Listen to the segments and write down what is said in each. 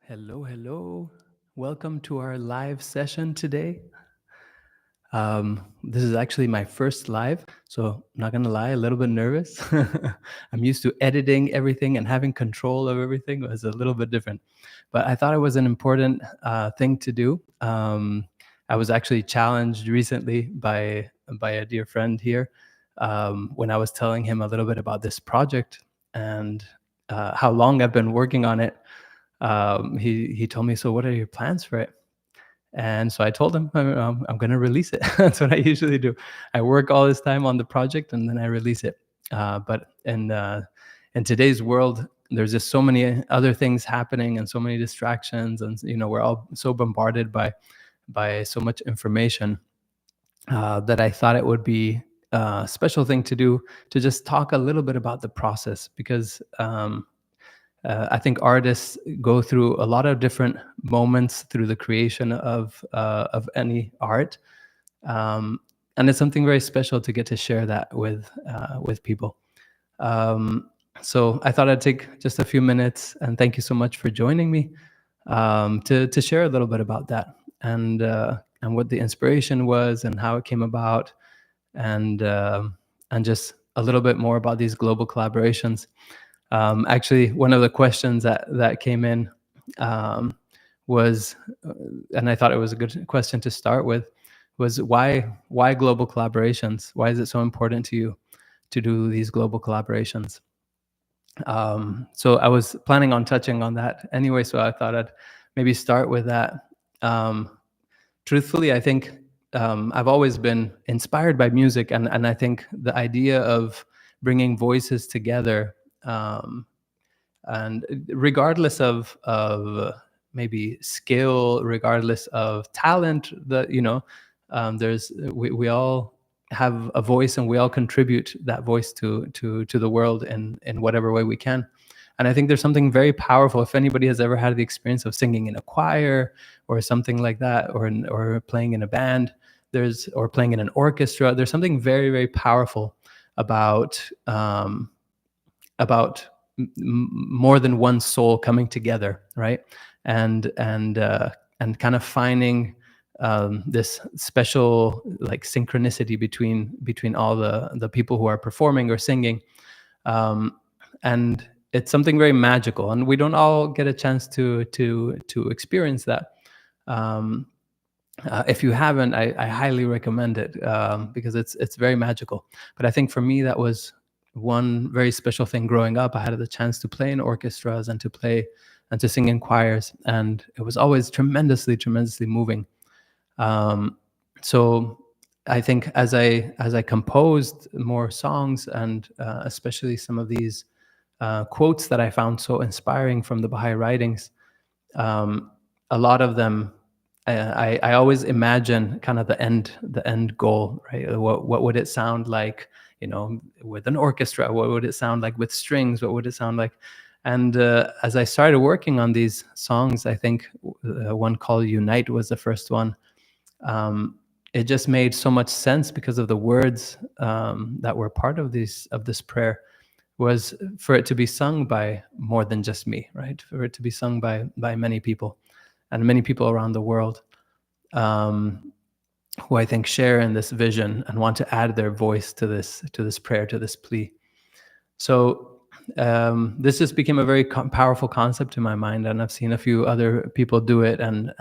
Hello, hello. Welcome to our live session today. This is actually my first live, so I'm not gonna lie, a little bit nervous. I'm used to editing everything and having control of everything. It was a little bit different, but I thought it was an important thing to do. I was actually challenged recently by a dear friend here when I was telling him a little bit about this project and how long I've been working on it. He told me, "So what are your plans for it?" And so I told him, I'm going to release it." That's what I usually do. I work all this time on the project and then I release it. But in today's world, there's just so many other things happening and so many distractions, and we're all so bombarded by so much information that I thought it would be a special thing to do to just talk a little bit about the process because. I think artists go through a lot of different moments through the creation of any art, um, and it's something very special to get to share that with people. Um, so I thought I'd take just a few minutes, and thank you so much for joining me to share a little bit about that and what the inspiration was and how it came about, and and just a little bit more about these global collaborations. Actually, one of the questions that came in um, was, and I thought it was a good question to start with, was why global collaborations? Why is it so important to you to do these global collaborations? So I was planning on touching on that anyway, so I thought I'd maybe start with that. Um, Truthfully, I think I've always been inspired by music, and I think the idea of bringing voices together. And regardless of maybe skill, regardless of talent, that there's we all have a voice and we all contribute that voice to the world in whatever way we can. And I think there's something very powerful. If anybody has ever had the experience of singing in a choir or something like that, or playing in a band, or playing in an orchestra, there's something very, very powerful about about more than one soul coming together, right? And kind of finding this special like synchronicity between all the people who are performing or singing, and it's something very magical, and we don't all get a chance to experience that. Um, if you haven't, I highly recommend it because it's very magical. But I think for me, that was one very special thing growing up. I had the chance to play in orchestras and to play and to sing in choirs, and it was always tremendously moving. Um, so I think as I composed more songs, and especially some of these quotes that I found so inspiring from the Baha'i writings, um, a lot of them, I always imagine kind of the end goal, right? What would it sound like, with an orchestra? What would it sound like with strings? What would it sound like? And as I started working on these songs, I think one called "Unite" was the first one. It just made so much sense because of the words that were part of this prayer, was for it to be sung by more than just me, right? For it to be sung by many people, and many people around the world, um, who I think share in this vision and want to add their voice to this prayer, to this plea. So this just became a very powerful concept in my mind, and I've seen a few other people do it, and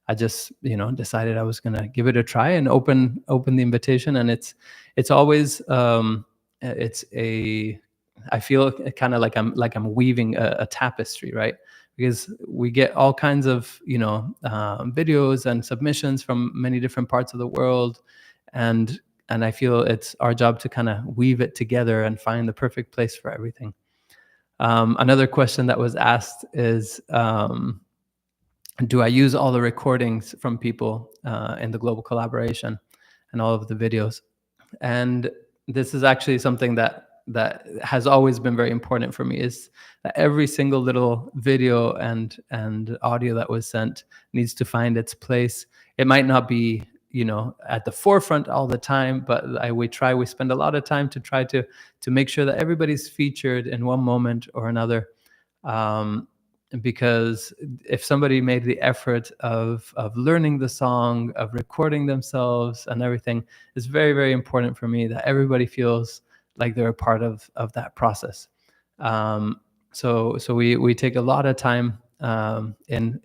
I just decided I was going to give it a try and open the invitation. And it's always it's a I feel kind of like I'm weaving a tapestry, right? Because we get all kinds of videos and submissions from many different parts of the world, and I feel it's our job to kind of weave it together and find the perfect place for everything. Another question that was asked is, do I use all the recordings from people in the global collaboration and all of the videos? And this is actually something that has always been very important for me, is that every single little video and audio that was sent needs to find its place. It might not be at the forefront all the time, but we spend a lot of time to try to make sure that everybody's featured in one moment or another. um, because if somebody made the effort of learning the song, of recording themselves and everything, it's very, very important for me that everybody feels like they're a part of that process. Um, so we take a lot of time in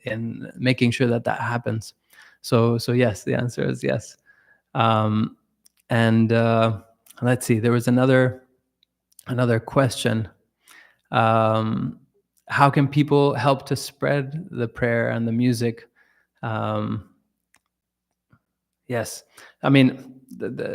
making sure that that happens. So yes, the answer is yes. Um, and let's see, there was another question. um, how can people help to spread the prayer and the music? um, yes, I mean,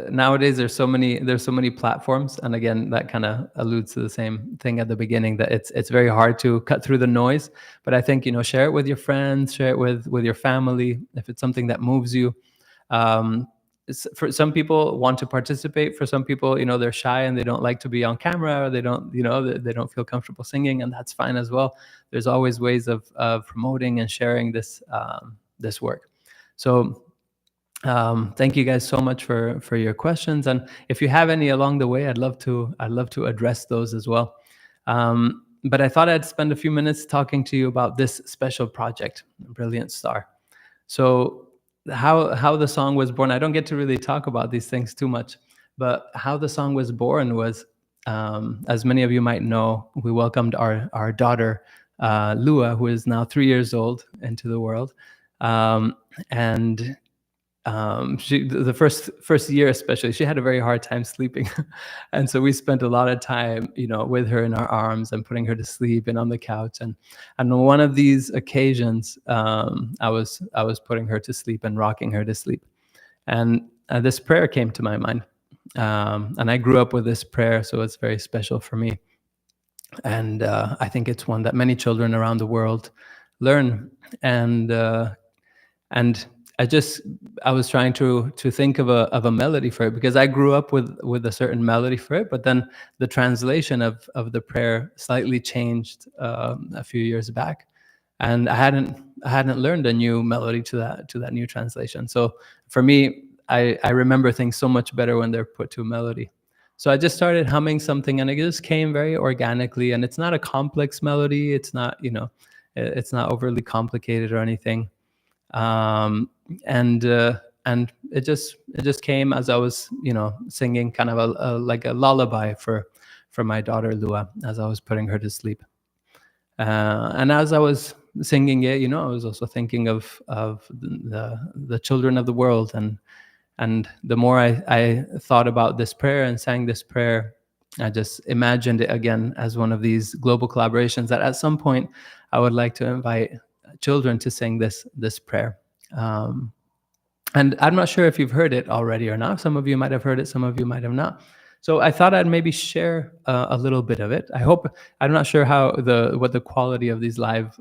nowadays there's so many platforms, and again, that kind of alludes to the same thing at the beginning, that it's very hard to cut through the noise. But I think, share it with your friends, share it with your family if it's something that moves you. um, for some people want to participate, for some people, they're shy and they don't like to be on camera, or they don't, they don't feel comfortable singing, and that's fine as well. There's always ways of promoting and sharing this work. So thank you guys so much for your questions, and if you have any along the way, I'd love to address those as well. But I thought I'd spend a few minutes talking to you about this special project, Brilliant Star. So how the song was born, I don't get to really talk about these things too much, but how the song was born was, as many of you might know, we welcomed our daughter, Lua, who is now 3 years old, into the world. And she, the first year especially, she had a very hard time sleeping. And so we spent a lot of time, with her in our arms and putting her to sleep and on the couch. And on one of these occasions, I was putting her to sleep and rocking her to sleep, and this prayer came to my mind. And I grew up with this prayer, so it's very special for me. And I think it's one that many children around the world learn. And I was trying to think of a melody for it, because I grew up with a certain melody for it, but then the translation of the prayer slightly changed a few years back, and I hadn't learned a new melody to that new translation. So for me, I remember things so much better when they're put to a melody. So I just started humming something, and it just came very organically, and it's not a complex melody. It's not, it's not overly complicated or anything. um, and it just came as I was, singing kind of like a lullaby for my daughter Lua, as I was putting her to sleep. And as I was singing it, I was also thinking of the children of the world. And the more I thought about this prayer and sang this prayer, I just imagined it again as one of these global collaborations that at some point I would like to invite children to sing this prayer. Um, and I'm not sure if you've heard it already or not. Some of you might have heard it, some of you might have not. So I thought I'd maybe share a little bit of it. I'm not sure what the quality of these live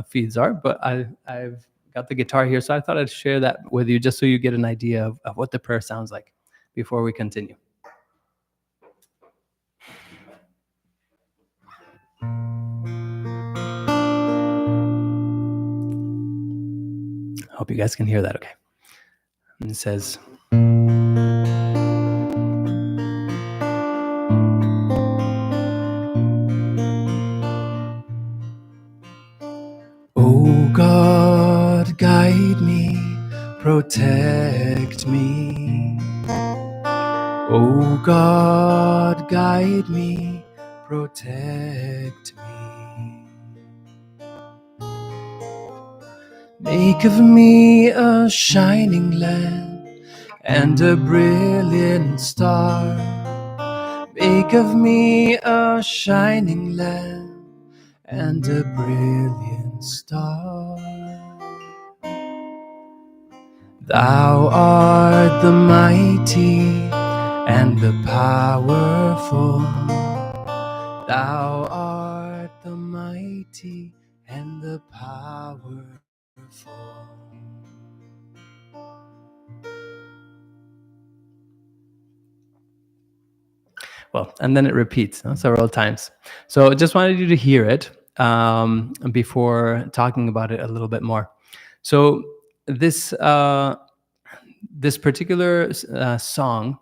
feeds are, but I've got the guitar here, so I thought I'd share that with you, just so you get an idea of what the prayer sounds like before we continue. Hope you guys can hear that okay. And it says, "Oh God, guide me, protect me. Oh God, guide me, protect me. Make of me a shining lamp and a brilliant star. Make of me a shining lamp and a brilliant star. Thou art the mighty and the powerful. Thou art the mighty and the powerful." Well, and then it repeats several times. So I just wanted you to hear it before talking about it a little bit more. So this this particular song,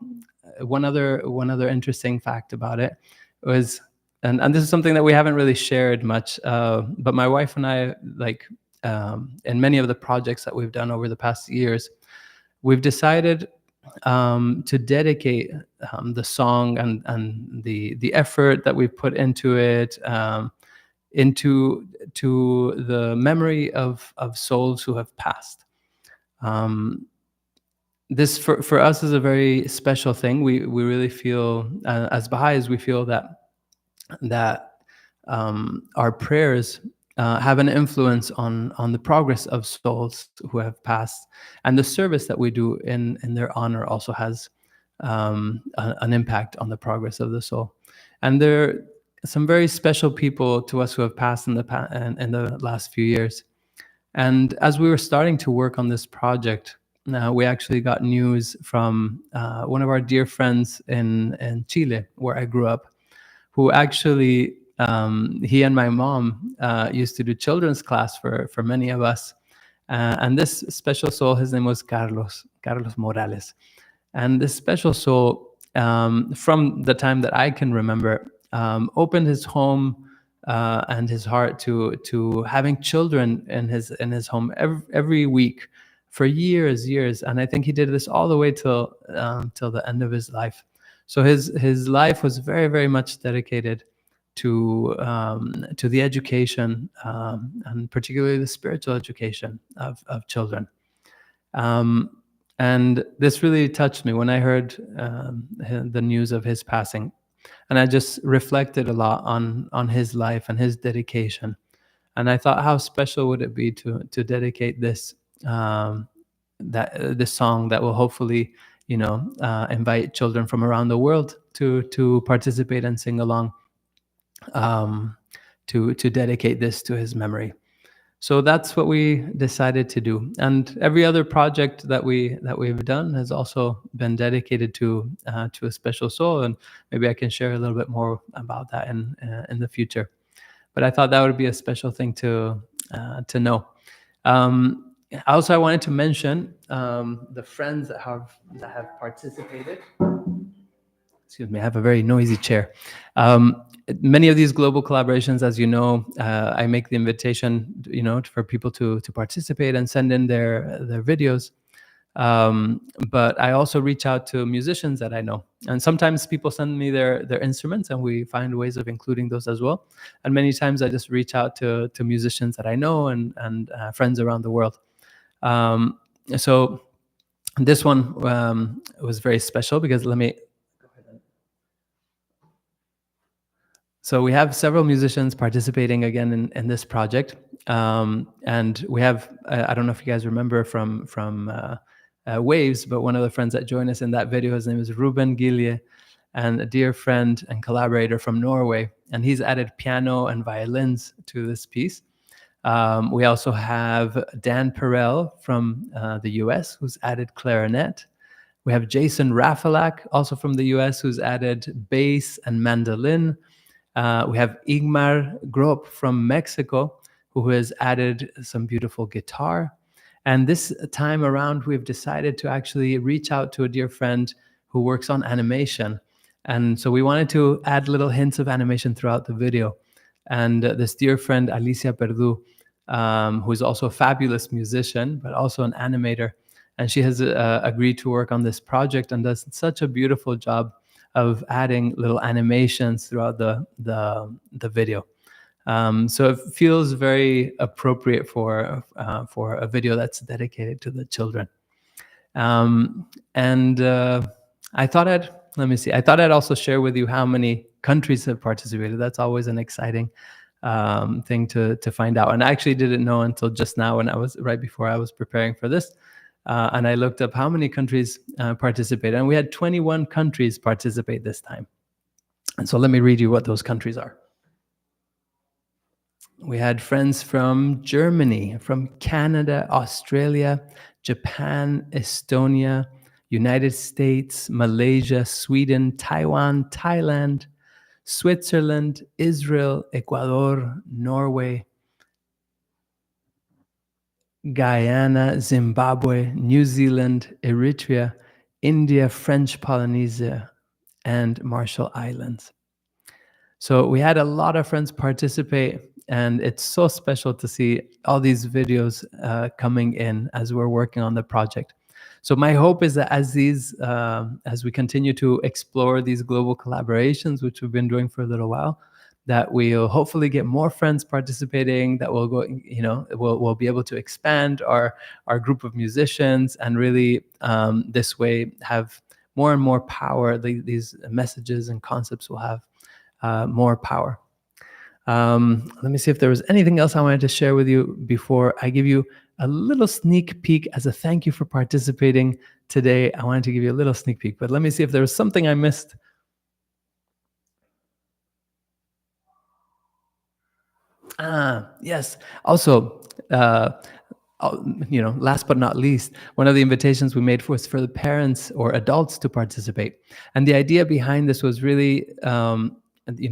one other interesting fact about it was and this is something that we haven't really shared much, but my wife and I, like, in many of the projects that we've done over the past years, we've decided to dedicate the song and the effort that we've put into it, into to the memory of souls who have passed. Um, this for us is a very special thing. We really feel, as Baha'is, we feel that our prayers have an influence on the progress of souls who have passed, and the service that we do in their honor also has an impact on the progress of the soul. And there are some very special people to us who have passed in the last few years. And as we were starting to work on this project, we actually got news from one of our dear friends in Chile, where I grew up, who actually, he and my mom used to do children's class for many of us. And this special soul, his name was Carlos Morales. And this special soul, from the time that I can remember, opened his home and his heart to having children in his home every week for years. And I think he did this all the way till the end of his life. So his life was very much dedicated to the education, and particularly the spiritual education of children. Um, and this really touched me when I heard the news of his passing, and I just reflected a lot on his life and his dedication. And I thought, how special would it be to dedicate um, this song that will hopefully, invite children from around the world to participate and sing along, um, to dedicate this to his memory. So that's what we decided to do. And every other project that we've done has also been dedicated to a special soul. And maybe I can share a little bit more about that in the future. But I thought that would be a special thing to know. Also, I wanted to mention the friends that have participated. Excuse me, I have a very noisy chair. Many of these global collaborations, as you know, I make the invitation, for people to participate and send in their videos. But I also reach out to musicians that I know, and sometimes people send me their instruments, and we find ways of including those as well. And many times I just reach out to musicians that I know and friends around the world. So this one was very special because let me. So we have several musicians participating again in this project, and we have I don't know if you guys remember from Waves, but one of the friends that joined us in that video, his name is Ruben Gilje, and a dear friend and collaborator from Norway, and he's added piano and violins to this piece. We also have Dan Perel from the US, who's added clarinet. We have Jason Rafalak, also from the US, who's added bass and mandolin. We have Ingmar Grop from Mexico, who has added some beautiful guitar. And this time around, we've decided to actually reach out to a dear friend who works on animation. And so we wanted to add little hints of animation throughout the video. And this dear friend, Alicia Perdu, who is also a fabulous musician, but also an animator. And she has agreed to work on this project and does such a beautiful job of adding little animations throughout the video. So it feels very appropriate for a video that's dedicated to the children. And I thought I'd also share with you how many countries have participated. That's always an exciting thing to find out. And I actually didn't know until just now, when right before I was preparing for this. And I looked up how many countries participated, and we had 21 countries participate this time. And so let me read you what those countries are. We had friends from Germany, from Canada, Australia, Japan, Estonia, United States, Malaysia, Sweden, Taiwan, Thailand, Switzerland, Israel, Ecuador, Norway, Guyana, Zimbabwe, New Zealand, Eritrea, India, French Polynesia, and Marshall Islands. So we had a lot of friends participate, and it's so special to see all these videos coming in as we're working on the project. So my hope is that as we continue to explore these global collaborations, which we've been doing for a little while, that we'll hopefully get more friends participating. That we'll go, we'll be able to expand our group of musicians, and really this way have more and more power. These messages and concepts will have more power. Let me see if there was anything else I wanted to share with you before I give you a little sneak peek as a thank you for participating today. I wanted to give you a little sneak peek, but let me see if there was something I missed. Yes. Also, uh, last but not least, one of the invitations we made was for the parents or adults to participate. And the idea behind this was really,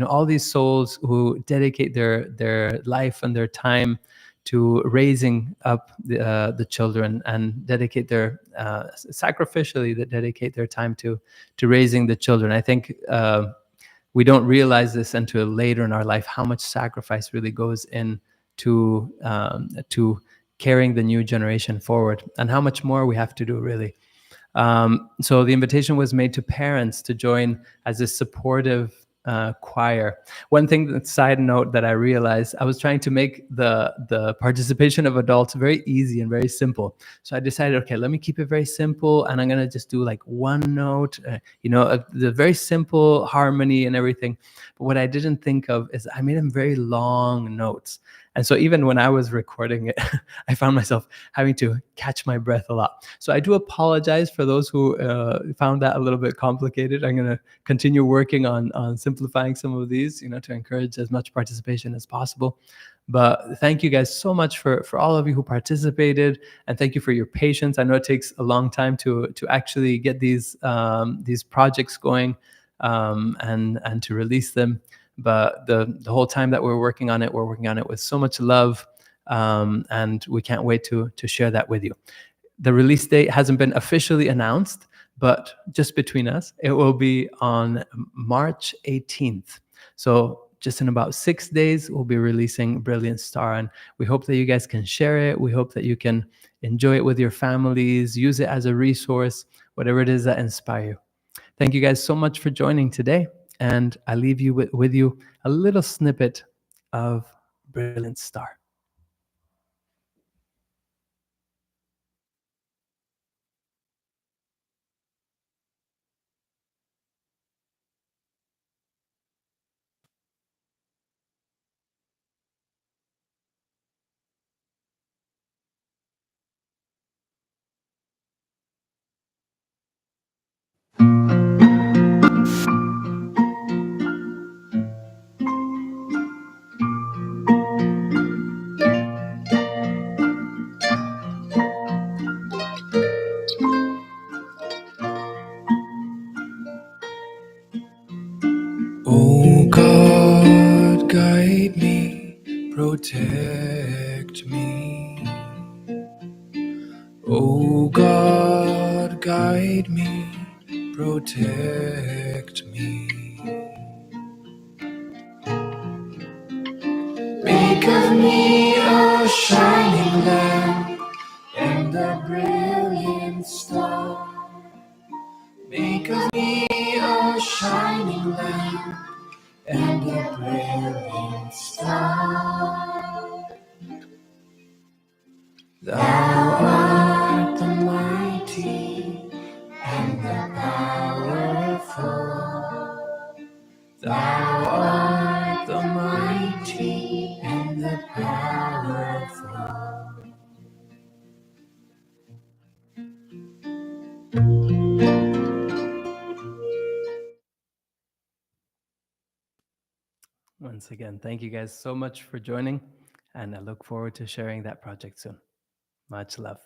all these souls who dedicate their life and their time to raising up the children, and dedicate their sacrificially that dedicate their time to raising the children. I think we don't realize this until later in our life, how much sacrifice really goes in to carrying the new generation forward, and how much more we have to do, really. So the invitation was made to parents to join as a supportive choir. One thing, that side note, that I realized, I was trying to make the participation of adults very easy and very simple. So I decided, okay, let me keep it very simple, and I'm gonna just do like one note, the very simple harmony and everything. But what I didn't think of is I made them very long notes. And so even when I was recording it, I found myself having to catch my breath a lot. So I do apologize for those who found that a little bit complicated. I'm going to continue working on simplifying some of these, to encourage as much participation as possible. But thank you guys so much for all of you who participated, and thank you for your patience. I know it takes a long time to actually get these projects going, and to release them. But the whole time that we're working on it with so much love, and we can't wait to share that with you. The release date hasn't been officially announced, but just between us, it will be on March 18th. So just in about 6 days, we'll be releasing Brilliant Star, and we hope that you guys can share it. We hope that you can enjoy it with your families, use it as a resource, whatever it is that inspires you. Thank you guys so much for joining today, and I leave you with you a little snippet of Brilliant Star. Oh God, guide me, protect me. Oh God, guide me, protect me. Make of me a shining lamp and a brilliant star. Make of me a shining lamp and a brilliant star. Thou art the mighty and the powerful. Thou art the mighty and the powerful. Once again, thank you guys so much for joining, and I look forward to sharing that project soon. Much love.